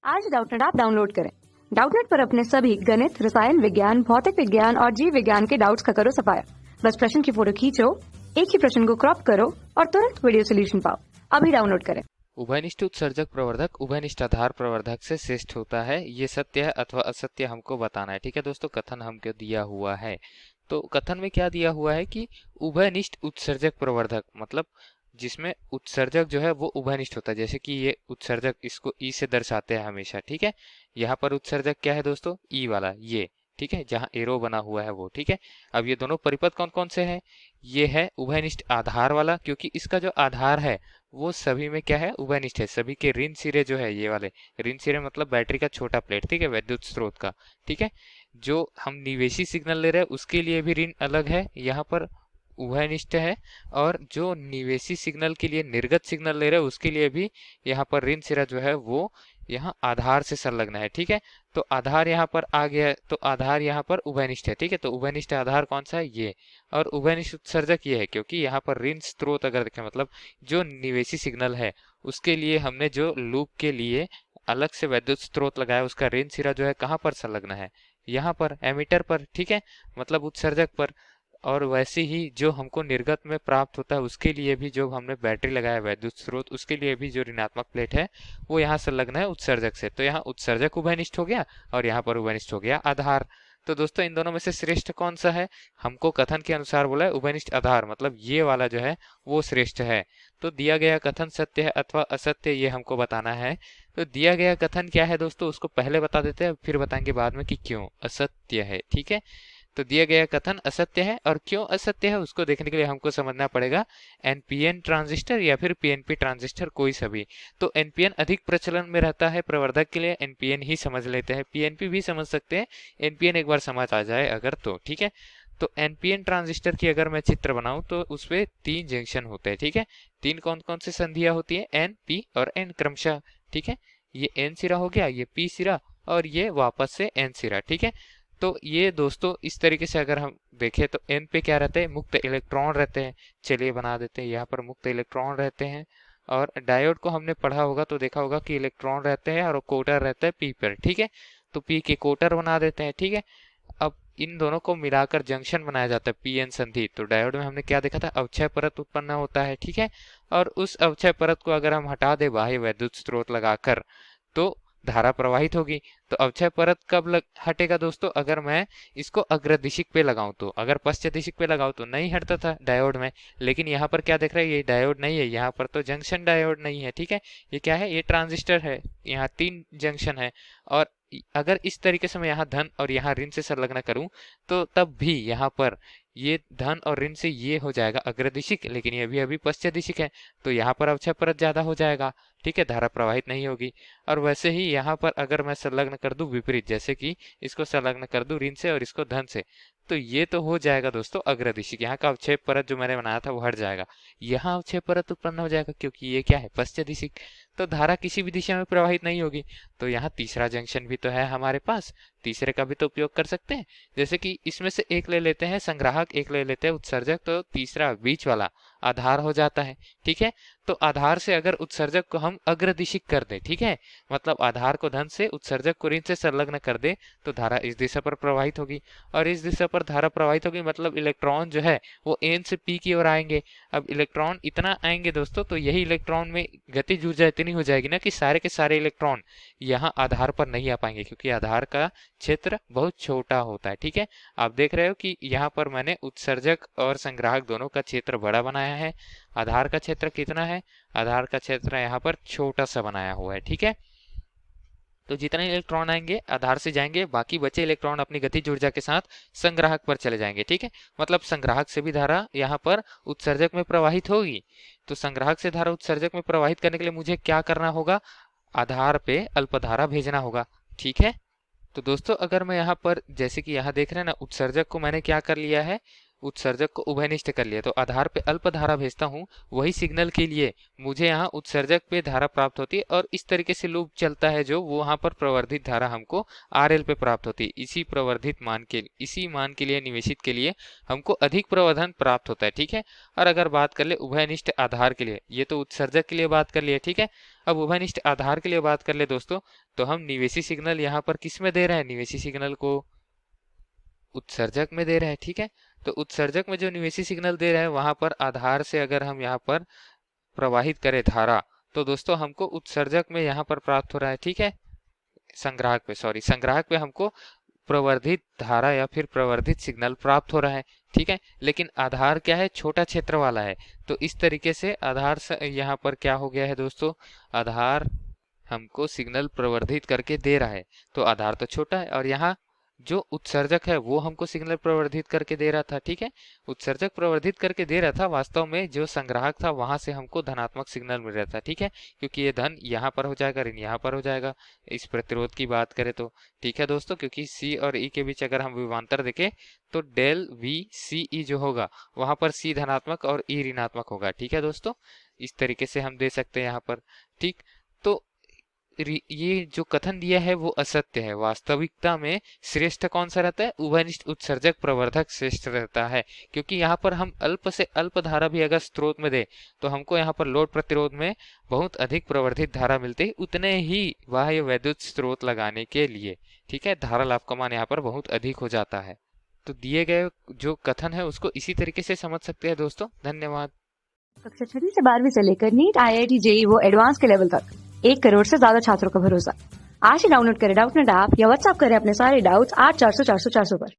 आज Doubtnut app download करें। Doubtnut पर अपने सभी गणित, रसायन विज्ञान, भौतिक विज्ञान और जीव विज्ञान के डाउट्स का करो सफाया। बस प्रश्न की फोटो खींचो, एक ही प्रश्न को क्रॉप करो और तुरंत वीडियो सोल्यूशन पाओ। अभी डाउनलोड करें। उभयनिष्ठ उत्सर्जक प्रवर्धक उभयनिष्ठ आधार प्रवर्धक से श्रेष्ठ होता है, ये सत्य है अथवा असत्य हमको बताना है। ठीक है दोस्तों, कथन हमको दिया हुआ है। तो कथन में क्या दिया हुआ है कि उभयनिष्ठ उत्सर्जक प्रवर्धक मतलब जिसमें उत्सर्जक जो है वो उभयनिष्ठ होता है। जैसे कि ये उत्सर्जक, इसको ई से दर्शाते हैं हमेशा। ठीक है, यहाँ पर उत्सर्जक क्या है दोस्तों, ई वाला ये। ठीक है, जहाँ एरो बना हुआ है वो। ठीक है, अब ये दोनों परिपथ कौन कौन से हैं? ये है उभयनिष्ठ आधार वाला, क्योंकि इसका जो आधार है वो सभी में क्या है, उभयनिष्ठ है। सभी के ऋण सिरे जो है, ये वाले ऋण सिरे मतलब बैटरी का छोटा प्लेट, ठीक है, विद्युत स्रोत का। ठीक है, जो हम निवेशी सिग्नल ले रहे हैं उसके लिए भी ऋण अलग है, यहाँ पर उभयनिष्ठ है। और जो निवेशी सिग्नल के लिए निर्गत सिग्नल ले रहे हैं उसके लिए भी यहाँ पर ऋण सिरा जो है वो यहाँ आधार से संलग्न है। ठीक है, तो आधार यहाँ पर आ गया है, तो आधार यहाँ पर उभयनिष्ठ है। ठीक है, तो उभयनिष्ठ आधार कौन सा है, ये। और उभयनिष्ठ उत्सर्जक ये है, क्योंकि यहाँ पर ऋण स्रोत अगर देखें मतलब जो निवेशी सिग्नल है उसके लिए हमने जो लूप के लिए अलग से वैद्युत स्रोत लगाया, उसका ऋण सिरा जो है कहाँ पर संलग्न है, यहाँ पर एमीटर पर। ठीक है, मतलब उत्सर्जक पर। और वैसे ही जो हमको निर्गत में प्राप्त होता है उसके लिए भी जो हमने बैटरी लगाया वैद्युत स्रोत, उसके लिए भी जो ऋणात्मक प्लेट है वो यहाँ संलग्न है उत्सर्जक से। तो यहाँ उत्सर्जक उभयनिष्ठ हो गया और यहाँ पर उभयनिष्ठ हो गया आधार। तो दोस्तों इन दोनों में से श्रेष्ठ कौन सा है? हमको कथन के अनुसार बोला है उभयनिष्ठ आधार, मतलब ये वाला जो है वो श्रेष्ठ है। तो दिया गया कथन सत्य है अथवा असत्य, ये हमको बताना है। तो दिया गया कथन क्या है दोस्तों, उसको पहले बता देते हैं, फिर बताएंगे बाद में कि क्यों असत्य है। ठीक है, तो दिया गया कथन असत्य है, और क्यों असत्य है उसको देखने के लिए हमको समझना पड़ेगा एनपीएन ट्रांजिस्टर या फिर पीएनपी ट्रांजिस्टर, कोई सभी। तो एनपीएन अधिक प्रचलन में रहता है प्रवर्धक के लिए, एनपीएन ही समझ लेते हैं। पीएनपी भी समझ सकते हैं, एनपीएन एक बार समझ आ जाए अगर तो। ठीक है, तो एनपीएन ट्रांजिस्टर की अगर मैं चित्र बनाऊं तो उसपे 3 जंक्शन होते हैं। ठीक है, 3 कौन कौन से संधियां होती है, एन, पी और एन क्रमशः। ठीक है, ये एन सिरा हो गया, ये पी सिरा और ये वापस से एन सिरा। ठीक है, तो ये दोस्तों इस तरीके से अगर हम देखें तो एन पे क्या रहते हैं, मुक्त इलेक्ट्रॉन रहते हैं। चलिए बना देते हैं, यहाँ पर मुक्त इलेक्ट्रॉन रहते हैं। और डायोड को हमने पढ़ा होगा तो देखा होगा कि इलेक्ट्रॉन रहते हैं और कोटर रहता है पी पर। ठीक है, तो पी के कोटर बना देते हैं। ठीक है, अब इन दोनों को मिलाकर जंक्शन बनाया जाता है पीएन संधि। तो डायोड में हमने क्या देखा था, अवक्षय परत उत्पन्न होता है। ठीक है, और उस अवक्षय परत को अगर हम हटा दे बाह्य वैद्युत स्रोत लगाकर तो धारा प्रवाहित होगी। तो अवक्षय परत कब हटेगा दोस्तों, अगर मैं इसको अग्रदिशिक पे लगाऊं तो। अगर पश्च दिशिक पे लगाऊं तो नहीं हटता था डायोड में। लेकिन यहाँ पर क्या देख रहे हैं, ये डायोड नहीं है, यहाँ पर तो जंक्शन डायोड नहीं है। ठीक है, ये क्या है, ये ट्रांजिस्टर है, यहाँ 3 जंक्शन है। और अगर इस तरीके से मैं यहाँ धन और यहाँ ऋण से संलग्न करूं तो तब भी यहाँ पर ये धन और ऋण से ये हो जाएगा अग्रदिशिक, लेकिन ये भी अभी पश्च दिशिक है, तो यहाँ पर अवक्षय परत ज्यादा हो जाएगा। ठीक है, धारा प्रवाहित नहीं होगी। और वैसे ही यहाँ पर अगर मैं संलग्न कर दूं विपरीत, जैसे कि इसको संलग्न कर दूं ऋण से और इसको धन से, तो ये तो हो जाएगा दोस्तों अग्रदिशिक। यहाँ का अवक्षय परत जो मैंने बनाया था वो हट जाएगा, यहाँ अवक्षय परत उत्पन्न हो जाएगा, क्योंकि ये क्या है, पश्च दिशिक। तो धारा किसी भी दिशा में प्रवाहित नहीं होगी। तो यहाँ तीसरा जंक्शन भी तो है हमारे पास, तीसरे का भी तो उपयोग कर सकते हैं। जैसे कि इसमें से एक ले लेते हैं संग्राहक, एक ले लेते हैं उत्सर्जक, तो तीसरा बीच वाला आधार हो जाता है। ठीक है, तो आधार से अगर उत्सर्जक को हम अग्रदिशिक कर दें, ठीक है, मतलब आधार को धन से उत्सर्जक को ऋण से संलग्न कर दे, तो धारा इस दिशा पर प्रवाहित होगी। और इस दिशा पर धारा प्रवाहित होगी मतलब इलेक्ट्रॉन जो है वो एन से पी की ओर आएंगे। अब इलेक्ट्रॉन इतना आएंगे दोस्तों, तो यही इलेक्ट्रॉन में गतिज ऊर्जा इतनी हो जाएगी ना कि सारे के सारे इलेक्ट्रॉन यहाँ आधार पर नहीं आ पाएंगे, क्योंकि आधार का क्षेत्र बहुत छोटा होता है। ठीक है, आप देख रहे हो कि यहाँ पर मैंने उत्सर्जक और संग्राहक दोनों का क्षेत्र बड़ा बनाया है। आधार का क्षेत्र कितना है, आधार का क्षेत्र यहाँ पर छोटा सा बनाया हुआ है। ठीक है, तो जितने इलेक्ट्रॉन आएंगे आधार से जाएंगे, बाकी बचे इलेक्ट्रॉन अपनी गतिज ऊर्जा के साथ संग्राहक पर चले जाएंगे। ठीक है, मतलब संग्राहक से भी धारा यहाँ पर उत्सर्जक में प्रवाहित होगी। तो संग्राहक से धारा उत्सर्जक में प्रवाहित करने के लिए मुझे क्या करना होगा, आधार पे अल्पधारा भेजना होगा। ठीक है, तो दोस्तों अगर मैं यहाँ पर जैसे कि यहाँ देख रहे हैं ना, उत्सर्जक को मैंने क्या कर लिया है, उत्सर्जक को उभयनिष्ठ कर लिया, तो आधार पे अल्प धारा भेजता हूँ, वही सिग्नल के लिए मुझे यहाँ उत्सर्जक पे धारा प्राप्त होती है। और इस तरीके से लूप चलता है जो वो वहां पर प्रवर्धित धारा हमको आरएल पे प्राप्त होती है। इसी मान के लिए निवेशित के लिए हमको अधिक प्रवर्धन प्राप्त होता है। ठीक है, और अगर बात कर ले उभयनिष्ठ आधार के लिए, ये तो उत्सर्जक के लिए बात कर लिए। ठीक है, अब उभयनिष्ठ आधार के लिए बात कर ले दोस्तों, तो हम निवेशी सिग्नल यहाँ पर किस में दे रहे हैं, निवेशी सिग्नल को उत्सर्जक में दे रहे हैं। ठीक है, तो उत्सर्जक में जो निवेशी सिग्नल दे रहे हैं वहां पर आधार से अगर हम यहाँ पर प्रवाहित करें धारा, तो दोस्तों हमको उत्सर्जक में यहाँ पर प्राप्त हो रहा है। ठीक है, संग्राहक पे हमको प्रवर्धित धारा या फिर प्रवर्धित सिग्नल प्राप्त हो रहा है। ठीक है, लेकिन आधार क्या है, छोटा क्षेत्र वाला है। तो इस तरीके से आधार से यहाँ पर क्या हो गया है दोस्तों, आधार हमको सिग्नल प्रवर्धित करके दे रहा है, तो आधार तो छोटा है, और यहाँ जो उत्सर्जक है वो हमको सिग्नल प्रवर्धित करके दे रहा था। ठीक है, उत्सर्जक प्रवर्धित करके दे रहा था, वास्तव में जो संग्राहक था वहां से हमको धनात्मक सिग्नल मिल रहा था। ठीक है, क्योंकि ये धन यहाँ पर हो जाएगा, ऋण यहाँ पर हो जाएगा, इस प्रतिरोध की बात करें तो। ठीक है दोस्तों, क्योंकि C और E के बीच अगर हम विभवांतर देखें तो डेल VCE जो होगा वहां पर C धनात्मक और E ऋणात्मक होगा। ठीक है दोस्तों, इस तरीके से हम दे सकते हैं यहाँ पर। ठीक, तो ये जो कथन दिया है वो असत्य है। वास्तविकता में श्रेष्ठ कौन सा रहता है, उभयनिष्ठ उत्सर्जक प्रवर्धक श्रेष्ठ रहता है, क्योंकि यहाँ पर हम अल्प से अल्प धारा भी अगर स्रोत में दे तो हमको यहाँ पर लोड प्रतिरोध में बहुत अधिक प्रवर्धित धारा मिलती है, उतने ही बाह्य वैद्युत स्रोत लगाने के लिए। ठीक है, धारा लाभ का मान यहाँ पर बहुत अधिक हो जाता है। तो दिए गए जो कथन है उसको इसी तरीके से समझ सकते हैं दोस्तों। धन्यवाद। कक्षा 6 से 12वीं से लेकर नीट, IIT, JEE वो एडवांस के लेवल तक 1 करोड़ से ज्यादा छात्रों का भरोसा। आज ही डाउनलोड करें डाउटनेट ऐप या व्हाट्सएप करें अपने सारे डाउट्स 8400 400 400 पर।